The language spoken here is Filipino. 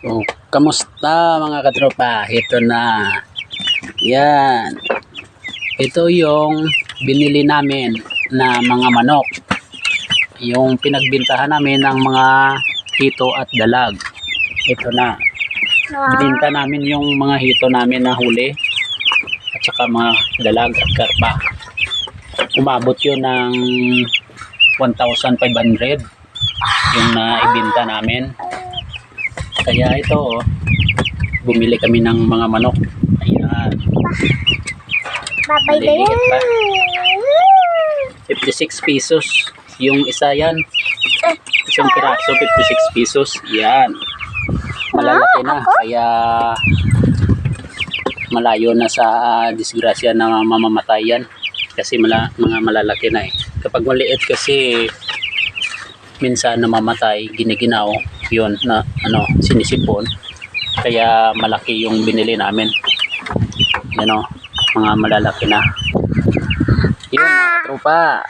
Oh, kamusta mga katropa? Ito na. Yan. Ito yung binili namin na mga manok. Yung pinagbintahan namin ng mga hito at dalag. Ito na. Binta namin yung mga hito namin na huli at saka mga dalag at karpa. Umabot yun ng 1,500 yung naibinta namin. Kaya ito, bumili kami ng mga manok. Ayan. Maliliit pa. 56 pesos yung isa yan. Isang piraso, 56 pesos. Yan. Malalaki na. Kaya malayo na sa disgrasya na mamamatay yan. Kasi mga malalaki na eh. Kapag maliit kasi minsan namamatay, giniginaw yun na sinisipon. Kaya malaki yung binili namin. Yan o, mga malalaki na. Yun mga tropa.